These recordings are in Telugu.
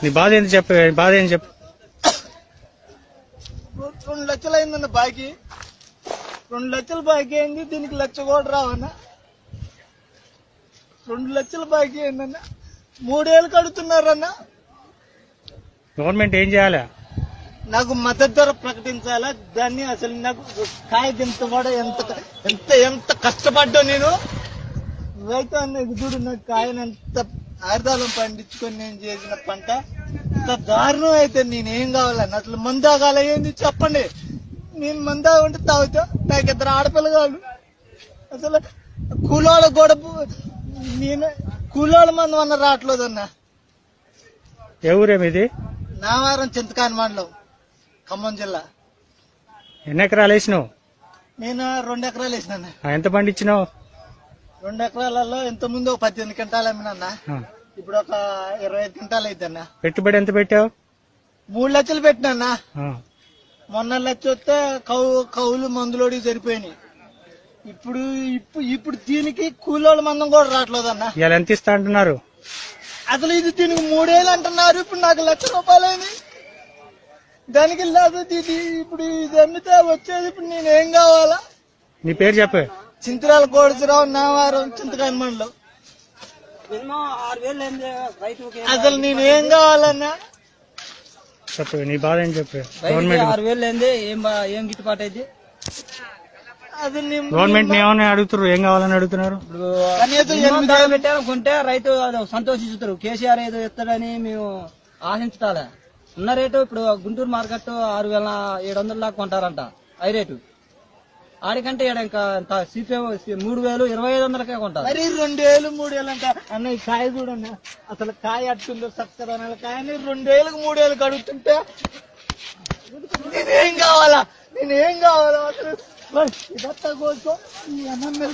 నీ బాధ ఏంటి చెప్పు, బాధ ఏంటి చెప్పు. 2 లక్షలు అయిందన్న బాకీ. 2 లక్షలు బాకీ అయింది, దీనికి 1 లక్ష కూడా రావన్నా. 2 లక్షలు బాకీ అయిందన్న. 3 ఏళ్ళు కడుతున్నారన్న. గవర్నమెంట్ ఏం చేయాలి? నాకు మద్దతు ధర ప్రకటించాలా దాన్ని. అసలు నాకు కాయ దింత కూడా ఎంత ఎంత ఎంత కష్టపడ్డా నేను రైతు అన్న. చూడు నాకు కాయను ఎంత ఆయుర్దాలం పండించుకొని నేను చేసిన పంట ఇంత దారుణం అయితే నేనేం కావాలన్న. అసలు మందు తాగాల ఏంది చెప్పండి. నేను మందు తాగుంటే తాగుతా. నాకు 2 ఆడపిల్లగాళ్ళు. అసలు కూలోళ్ళ కూడా నేను కూలోళ్ళ మందు అన్న రావట్లేదన్న. ఏ ఊరేమిది? నావారం చింతకాని మండలం, ఖమ్మం జిల్లా. ఎన్ని ఎకరాలు వేసినావు? నేను 2 ఎకరాలు వేసినా. ఎంత పండించినావు? 2 ఎకరాలలో ఇంత ముందు 18 క్వింటాలు అమ్మినా. ఇప్పుడు ఒక 25 క్వింటాలు అయిద్దన్నా. పెట్టుబడి ఎంత పెట్టావు? 3 లక్షలు పెట్టినా. మొన్న 1 లక్ష వస్తే కౌలు మందులోడి సరిపోయినాయి. ఇప్పుడు దీనికి కూలోళ్ళ మందం కూడా రావట్లేదన్నా. ఇలా ఎంత ఇస్తా అంటున్నారు? అసలు ఇది దీనికి 3 ఏళ్ళు అంటున్నారు. ఇప్పుడు నాకు 1 లక్ష రూపాయలైంది. దానికి లేదు. ఇప్పుడు ఇది అమ్మితే వచ్చేది. ఇప్పుడు నేనేం కావాలా? నీ పేరు చెప్పు. చింతరాల కోడిసరావు, నావారం చింతకాని మండలం. అసలు నేనేం కావాలన్నా చెప్పు, నీ బాధ ఏం చెప్పు. 6,000 ఏం గిట్టుబాటు అయితే? అసలు గవర్నమెంట్ ఏమని అడుగుతారు? ఏం కావాలని అడుగుతున్నారు? పెట్టారు కొంటే రైతు సంతోషిస్తారు. కేసీఆర్ ఏదో ఇస్తాడని మేము ఆశించాలి. ఉన్న రేటు ఇప్పుడు గుంటూరు మార్కెట్ 6,700 దాకా కొంటారంట హై రేటు. ఆడికంటే ఇంకా 3,000 2,500కే కొంటారు. మరి 2 ఏళ్ళు 3 ఏళ్ళు అంట అన్న. ఈ కాయ చూడన్నా అసలు కాయ అట్టుందో సక్కదనాల కాయని 2 ఏళ్ళకి 3 ఏళ్ళకి అడుగుతుంటే నేనేం కావాలా? అసలు ఇదంతా కోసం ఈ అన్నం మీద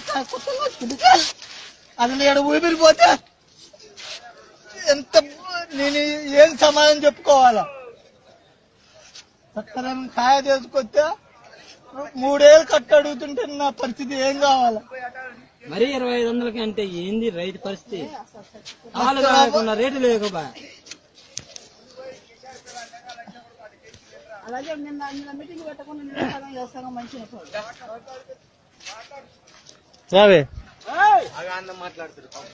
అసలు ఇక్కడ ఊపిరిపోతే ఎంత నేను ఏం సమాధానం చెప్పుకోవాలా? సక్కదనం కాయ తీసుకొస్తే 3 ఏళ్ళు కట్టు అడుగుతుంటే నా పరిస్థితి ఏం కావాలా? మరి 2,500కి అంటే ఏంది రైతు పరిస్థితి? ఆలుగా రేటు లేకపోయా. అలాగే మీటింగ్ పెట్టకుండా చేస్తాను మంచిగా రావే మాట్లాడుతున్నారు.